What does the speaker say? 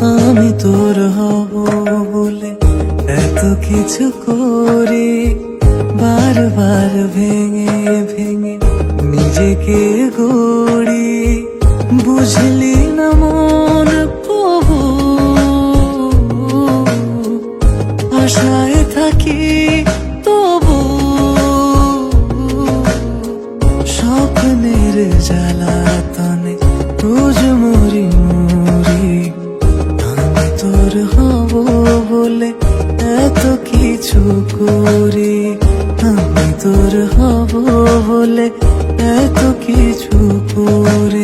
আমি তোর হব বলে এত কিছু করি, বারবার ভেঙে ভেঙে নিজেকে গড়ি। বুঝলি না মন প্রভু, আশায় থাকি তবু স্বপ্নের জ্বালাতনে রোজ মরি মরি। আমি তোর হব বলে এত কিছু করি, আমি তোর হব বলে এত কিছু করি।